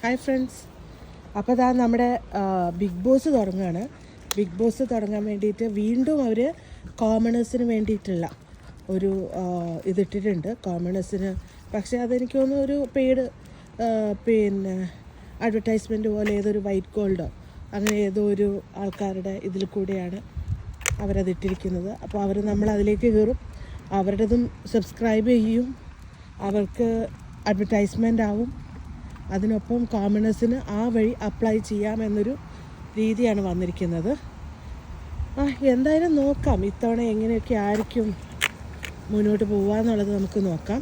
Hi friends. അപ്പോൾ ഇതാ നമ്മുടെ ബിഗ് ബോസ് തുടങ്ങുകയാണ്. ബിഗ് ബോസ് തുടങ്ങാൻ വേണ്ടിയിട്ട് വീണ്ടും അവർ കോമണേഴ്സിന് വേണ്ടിയിട്ടുള്ള ഒരു ഇതിട്ടിട്ടുണ്ട് കോമണേഴ്സിന്. പക്ഷേ അതെനിക്ക് തോന്നുന്നു ഒരു പെയ്ഡ് പിന്നെ അഡ്വർടൈസ്മെൻറ്റ് പോലെ ഏതൊരു വൈറ്റ് ഗോൾഡോ അങ്ങനെ ഏതോ ഒരു ആൾക്കാരുടെ ഇതിൽ കൂടെയാണ് അവരതിട്ടിരിക്കുന്നത്. അപ്പോൾ അവർ നമ്മളതിലേക്ക് കയറും, അവരുടേതും സബ്സ്ക്രൈബ് ചെയ്യും, അവർക്ക് അഡ്വർടൈസ്മെൻ്റ് ആവും. അതിനൊപ്പം കോമണേഴ്സിന് ആ വഴി അപ്ലൈ ചെയ്യാമെന്നൊരു രീതിയാണ് വന്നിരിക്കുന്നത്. എന്തായാലും നോക്കാം ഇത്തവണ എങ്ങനെയൊക്കെ ആയിരിക്കും മുന്നോട്ട് പോകാമെന്നുള്ളത് നമുക്ക് നോക്കാം.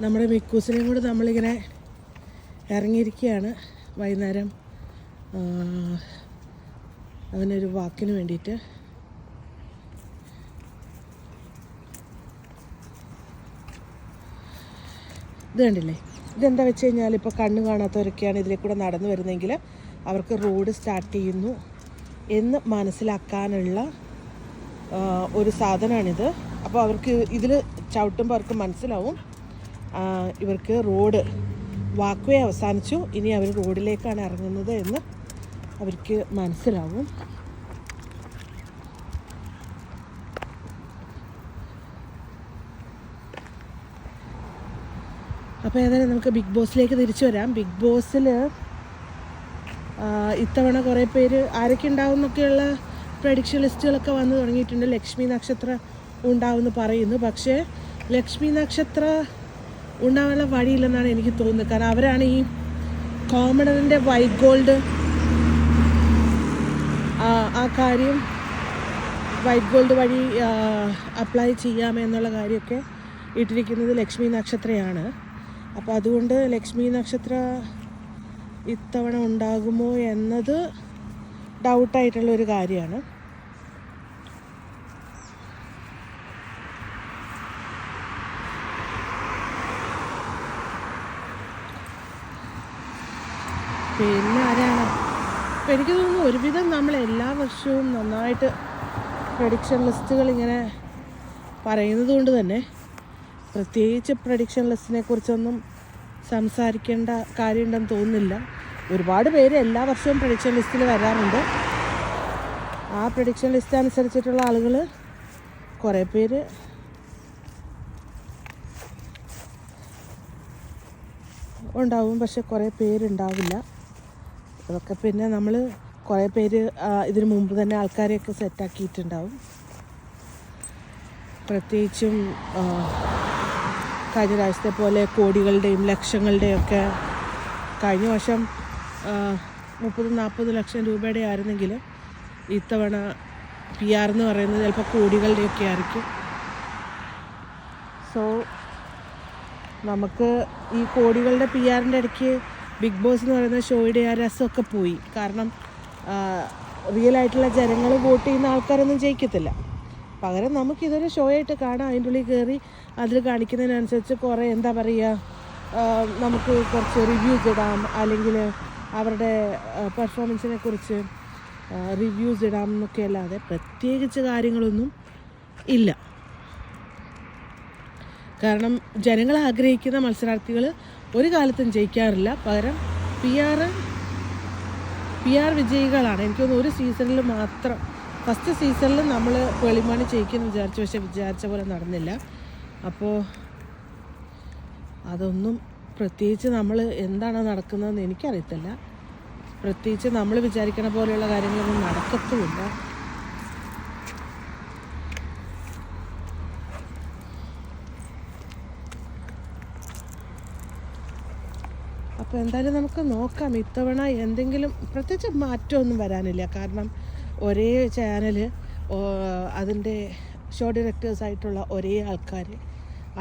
നമ്മുടെ മിക്കൂസിനെയും കൂടെ നമ്മളിങ്ങനെ ഇറങ്ങിയിരിക്കുകയാണ് വൈകുന്നേരം അവനൊരു വാക്കിന് വേണ്ടിയിട്ട്. ഇത് കണ്ടില്ലേ, ഇതെന്താ വെച്ച് കഴിഞ്ഞാൽ ഇപ്പോൾ കണ്ണ് കാണാത്തവരൊക്കെയാണ് ഇതിലെ കൂടെ നടന്നു വരുന്നതെങ്കിൽ അവർക്ക് റോഡ് സ്റ്റാർട്ട് ചെയ്യുന്നു എന്ന് മനസ്സിലാക്കാനുള്ള ഒരു സാധനമാണിത്. അപ്പോൾ അവർക്ക് ഇതിൽ ചവിട്ടുമ്പോൾ അവർക്ക് മനസ്സിലാവും ഇവർക്ക് റോഡ് വാക്വേ അവസാനിച്ചു, ഇനി അവർ റോഡിലേക്കാണ് ഇറങ്ങുന്നത് എന്ന് അവർക്ക് മനസ്സിലാവും. അപ്പോൾ ഏതായാലും നമുക്ക് ബിഗ് ബോസിലേക്ക് തിരിച്ചു വരാം. ബിഗ് ബോസിൽ ഇത്തവണ കുറേ പേര് ആരൊക്കെ ഉണ്ടാവും എന്നൊക്കെയുള്ള പ്രഡിക്ഷൻ ലിസ്റ്റുകളൊക്കെ വന്നു തുടങ്ങിയിട്ടുണ്ട്. ലക്ഷ്മി നക്ഷത്രം ഉണ്ടാവുമെന്ന് പറയുന്നു, പക്ഷേ ലക്ഷ്മി നക്ഷത്രം ഉണ്ടാവാനുള്ള വഴിയില്ലെന്നാണ് എനിക്ക് തോന്നുന്നത്. കാരണം അവരാണ് ഈ കോമണറിൻ്റെ വൈറ്റ് ഗോൾഡ് ആ കാര്യം വൈറ്റ് ഗോൾഡ് വഴി അപ്ലൈ ചെയ്യാമെന്നുള്ള കാര്യമൊക്കെ ഇട്ടിരിക്കുന്നത് ലക്ഷ്മി നക്ഷത്രയാണ്. അപ്പോൾ അതുകൊണ്ട് ലക്ഷ്മി നക്ഷത്ര ഇത്തവണ ഉണ്ടാകുമോ എന്നത് ഡൗട്ടായിട്ടുള്ളൊരു കാര്യമാണ്. പിന്നെ ആരാണ്, അപ്പോൾ എനിക്ക് തോന്നുന്നു ഒരുവിധം നമ്മൾ എല്ലാ വർഷവും നന്നായിട്ട് പ്രഡിക്ഷൻ ലിസ്റ്റുകൾ ഇങ്ങനെ പറയുന്നത് കൊണ്ട് തന്നെ പ്രത്യേകിച്ച് പ്രഡിക്ഷൻ ലിസ്റ്റിനെ കുറിച്ചൊന്നും സംസാരിക്കേണ്ട കാര്യമുണ്ടെന്ന് തോന്നുന്നില്ല. ഒരുപാട് പേര് എല്ലാ വർഷവും പ്രഡിക്ഷൻ ലിസ്റ്റിൽ വരാറുണ്ട്. ആ പ്രഡിക്ഷൻ ലിസ്റ്റ് അനുസരിച്ചിട്ടുള്ള ആളുകൾ കുറേ പേര് ഉണ്ടാവും, പക്ഷെ കുറേ പേരുണ്ടാവില്ല. അതൊക്കെ പിന്നെ നമ്മൾ കുറേ പേര് ഇതിനു മുമ്പ് തന്നെ ആൾക്കാരെയൊക്കെ സെറ്റാക്കിയിട്ടുണ്ടാവും. പ്രത്യേകിച്ചും കഴിഞ്ഞ പ്രാവശ്യത്തെ പോലെ കോടികളുടെയും ലക്ഷങ്ങളുടെയും ഒക്കെ കഴിഞ്ഞ വർഷം 30-40 ലക്ഷം രൂപയുടെ ആയിരുന്നെങ്കിൽ ഇത്തവണ PR എന്ന് പറയുന്നത് ചിലപ്പോൾ കോടികളുടെയൊക്കെ ആയിരിക്കും. സോ നമുക്ക് ഈ കോടികളുടെ PRൻ്റെ ഇടയ്ക്ക് ബിഗ് ബോസ് എന്ന് പറയുന്ന ഷോയുടെ ആ രസമൊക്കെ പോയി. കാരണം റിയലായിട്ടുള്ള ജനങ്ങൾ വോട്ട് ചെയ്യുന്ന ആൾക്കാരൊന്നും ജയിക്കത്തില്ല. പകരം നമുക്കിതൊരു ഷോ ആയിട്ട് കാണാം. അതിൻ്റെ ഉള്ളിൽ കയറി അതിൽ കാണിക്കുന്നതിനനുസരിച്ച് കുറേ എന്താ പറയുക, നമുക്ക് കുറച്ച് റിവ്യൂസ് ഇടാം, അല്ലെങ്കിൽ അവരുടെ പെർഫോമൻസിനെ കുറിച്ച് റിവ്യൂസ് ഇടാം എന്നൊക്കെ അല്ലാതെ പ്രത്യേകിച്ച് കാര്യങ്ങളൊന്നും ഇല്ല. കാരണം ജനങ്ങൾ ആഗ്രഹിക്കുന്ന മത്സരാർത്ഥികൾ ഒരു കാലത്തും ജയിക്കാറില്ല. പകരം PR വിജയികളാണ്. എനിക്കൊന്ന് ഒരു സീസണിൽ മാത്രം, ഫസ്റ്റ് സീസണിൽ നമ്മൾ വെളിമാണി ജയിക്കുമെന്ന് വിചാരിച്ചു, പക്ഷെ വിചാരിച്ച പോലെ നടന്നില്ല. അപ്പോൾ അതൊന്നും പ്രത്യേകിച്ച് നമ്മൾ എന്താണ് നടക്കുന്നതെന്ന് എനിക്കറിയത്തില്ല. പ്രത്യേകിച്ച് നമ്മൾ വിചാരിക്കണ പോലെയുള്ള കാര്യങ്ങളൊന്നും നടക്കത്തുമില്ല. അപ്പോൾ എന്തായാലും നമുക്ക് നോക്കാം. ഇത്തവണ എന്തെങ്കിലും പ്രത്യേകിച്ച് മാറ്റമൊന്നും വരാനില്ല. കാരണം ഒരേ ചാനൽ, അതിൻ്റെ ഷോ ഡയറക്ടേഴ്സായിട്ടുള്ള ഒരേ ആൾക്കാർ,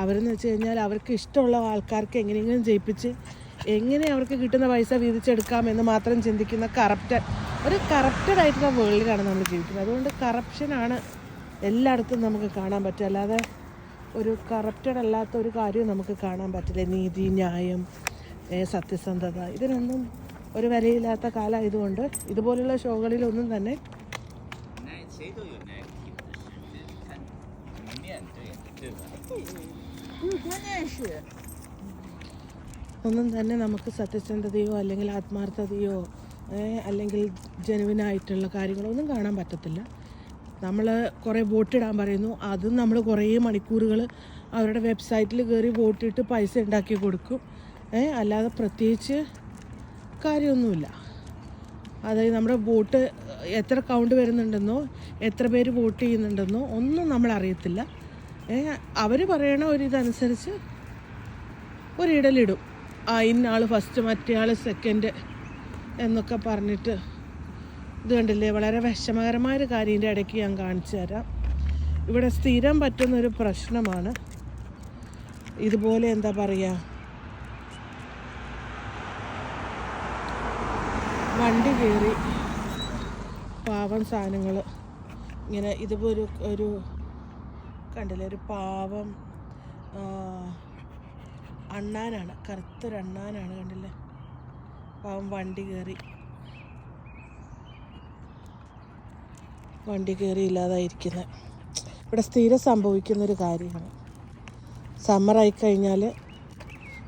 അവരെന്ന് വെച്ച് കഴിഞ്ഞാൽ അവർക്ക് ഇഷ്ടമുള്ള ആൾക്കാർക്ക് എങ്ങനെയെങ്കിലും ജയിപ്പിച്ച് എങ്ങനെ അവർക്ക് കിട്ടുന്ന പൈസ വീതിച്ചെടുക്കാമെന്ന് മാത്രം ചിന്തിക്കുന്ന ഒരു കറപ്റ്റഡ് ആയിട്ടുള്ള വേൾഡിലാണ് നമ്മൾ ജീവിക്കുന്നത്. അതുകൊണ്ട് കറപ്ഷനാണ് എല്ലായിടത്തും നമുക്ക് കാണാൻ പറ്റുക. അല്ലാതെ ഒരു കറപ്റ്റഡ് അല്ലാത്ത ഒരു കാര്യവും നമുക്ക് കാണാൻ പറ്റില്ല. നീതി, ന്യായം, സത്യസന്ധത, ഇതിനൊന്നും ഒരു വിലയില്ലാത്ത കാലമായതുകൊണ്ട് ഇതുപോലുള്ള ഷോകളിലൊന്നും തന്നെ ഒന്നും തന്നെ നമുക്ക് സത്യസന്ധതയോ അല്ലെങ്കിൽ ആത്മാർത്ഥതയോ അല്ലെങ്കിൽ ജെനുവിനായിട്ടുള്ള കാര്യങ്ങളൊന്നും കാണാൻ പറ്റത്തില്ല. നമ്മൾ കുറേ വോട്ടിടാൻ പറയുന്നു, അതും നമ്മൾ കുറേ മണിക്കൂറുകൾ അവരുടെ വെബ്സൈറ്റിൽ കയറി വോട്ടിട്ട് പൈസ ഉണ്ടാക്കി കൊടുക്കും. അല്ലാതെ പ്രത്യേകിച്ച് കാര്യമൊന്നുമില്ല. അതായത് നമ്മുടെ വോട്ട് എത്ര കൗണ്ട് വരുന്നുണ്ടെന്നോ എത്ര പേര് വോട്ട് ചെയ്യുന്നുണ്ടെന്നോ ഒന്നും നമ്മളറിയത്തില്ല. അവർ പറയണ ഒരിതനുസരിച്ച് ഒരിടലിടും. ഇന്ന ആൾ ഫസ്റ്റ്, മറ്റേ ആൾ സെക്കൻഡ് എന്നൊക്കെ പറഞ്ഞിട്ട്. ഇത് കണ്ടില്ലേ, വളരെ വിഷമകരമായൊരു കാര്യത്തിൻ്റെ ഇടയ്ക്ക് ഞാൻ കാണിച്ചു തരാം. ഇവിടെ സ്ഥിരം പറ്റുന്നൊരു പ്രശ്നമാണ് ഇതുപോലെ, എന്താ പറയുക, വണ്ടി കയറി പാവം സാധനങ്ങൾ ഇങ്ങനെ ഇതുപോലെ ഒരു കണ്ടില്ലേ, ഒരു പാവം അണ്ണാനാണ്, കറുത്തൊരു അണ്ണാനാണ്, കണ്ടില്ലേ, പാവം വണ്ടി കയറി ഇല്ലാതായിരിക്കുന്നത്. ഇവിടെ സ്ഥിരം സംഭവിക്കുന്നൊരു കാര്യമാണ്. സമ്മറായി കഴിഞ്ഞാൽ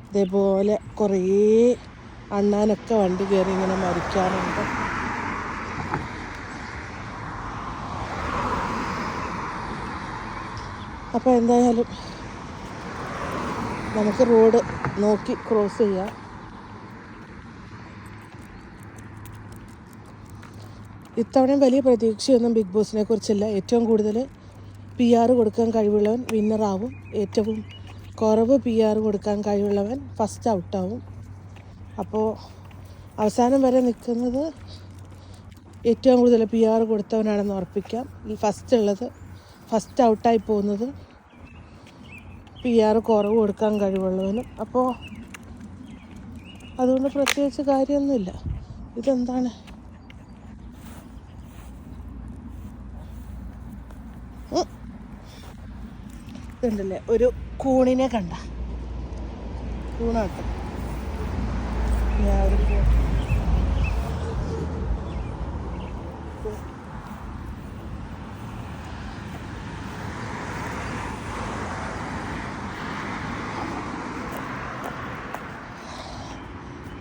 ഇതേപോലെ കുറേ അണ്ണാനൊക്കെ വണ്ടി കയറി ഇങ്ങനെ മരിക്കാറുണ്ട്. അപ്പോൾ എന്തായാലും നമുക്ക് റോഡ് നോക്കി ക്രോസ് ചെയ്യാം. ഇത്തവണയും വലിയ പ്രതീക്ഷയൊന്നും ബിഗ് ബോസിനെ കുറിച്ചില്ല. ഏറ്റവും കൂടുതൽ PR കൊടുക്കാൻ കഴിവുള്ളവൻ വിന്നറാവും. ഏറ്റവും കുറവ് PR കൊടുക്കാൻ കഴിവുള്ളവൻ ഫസ്റ്റ് ഔട്ടാവും. അപ്പോൾ അവസാനം വരെ നിൽക്കുന്നത് ഏറ്റവും കൂടുതൽ PR കൊടുത്തവനാണെന്ന് ഉറപ്പിക്കാം. ഈ ഫസ്റ്റ് ഔട്ടായി പോകുന്നത് PR കുറവ് കൊടുക്കാൻ കഴിവുള്ളവനും. അപ്പോൾ അതുകൊണ്ട് പ്രത്യേകിച്ച് കാര്യമൊന്നുമില്ല. ഇതെന്താണ്, ഇതുണ്ടല്ലേ, ഒരു കൂണിനെ കണ്ട, കൂണാട്ടം.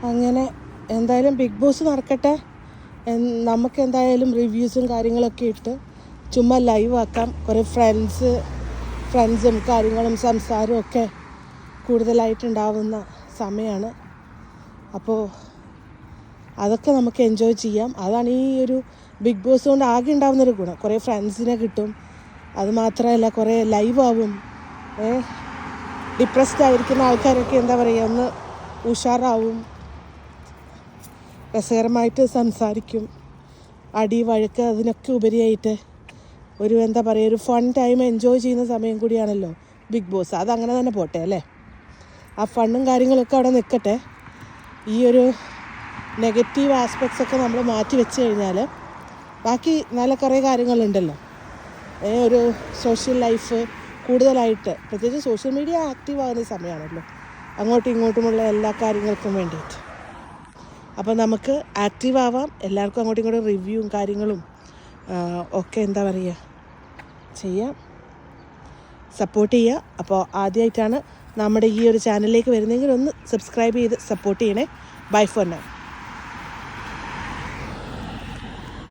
അങ്ങനെ എന്തായാലും ബിഗ് ബോസ് നടക്കട്ടെ. നമുക്ക് എന്തായാലും റിവ്യൂസും കാര്യങ്ങളൊക്കെ ഇട്ട് ചുമ്മാ ലൈവ് ആക്കാം. കുറേ ഫ്രണ്ട്സും കാര്യങ്ങളും സംസാരവും ഒക്കെ കൂടുതലായിട്ടുണ്ടാവുന്ന സമയമാണ്. അപ്പോൾ അതൊക്കെ നമുക്ക് എൻജോയ് ചെയ്യാം. അതാണ് ഈ ഒരു ബിഗ് ബോസ് കൊണ്ട് ആകെ ഉണ്ടാവുന്നൊരു ഗുണം. കുറേ ഫ്രണ്ട്സിനെ കിട്ടും. അതുമാത്രമല്ല, കുറേ ലൈവ് ആവും. ഡിപ്രസ്ഡ് ആയിരിക്കുന്ന ആൾക്കാരൊക്കെ എന്താ പറയുക, ഒന്ന് ഉഷാറാവും, രസകരമായിട്ട് സംസാരിക്കും. അടി വഴക്ക് അതിനൊക്കെ ഉപരിയായിട്ട് ഒരു എന്താ പറയുക, ഒരു ഫൺ ടൈം എൻജോയ് ചെയ്യുന്ന സമയം കൂടിയാണല്ലോ ബിഗ് ബോസ്. അതങ്ങനെ തന്നെ പോട്ടെ അല്ലേ. ആ ഫണ്ണും കാര്യങ്ങളൊക്കെ അവിടെ നിൽക്കട്ടെ. ഈ ഒരു നെഗറ്റീവ് ആസ്പെക്ട്സ് ഒക്കെ നമ്മൾ മാറ്റി വെച്ച് കഴിഞ്ഞാൽ ബാക്കി നല്ല കുറേ കാര്യങ്ങളുണ്ടല്ലോ. ഒരു സോഷ്യൽ ലൈഫ് കൂടുതലായിട്ട്, പ്രത്യേകിച്ച് സോഷ്യൽ മീഡിയ ആക്റ്റീവ് ആകുന്ന സമയമാണല്ലോ, അങ്ങോട്ടും ഇങ്ങോട്ടുമുള്ള എല്ലാ കാര്യങ്ങൾക്കും വേണ്ടിയിട്ട്. അപ്പോൾ നമുക്ക് ആക്റ്റീവ് ആവാം. എല്ലാവർക്കും അങ്ങോട്ടും ഇങ്ങോട്ടും റിവ്യൂവും കാര്യങ്ങളും ഒക്കെ എന്താ പറയുക ചെയ്യാം, സപ്പോർട്ട് ചെയ്യുക. അപ്പോൾ ആദ്യമായിട്ടാണ് നമ്മുടെ ഈ ഒരു ചാനലിലേക്ക് വരുന്നതെങ്കിൽ ഒന്ന് സബ്സ്ക്രൈബ് ചെയ്ത് സപ്പോർട്ട് ചെയ്യണേ. Bye for now.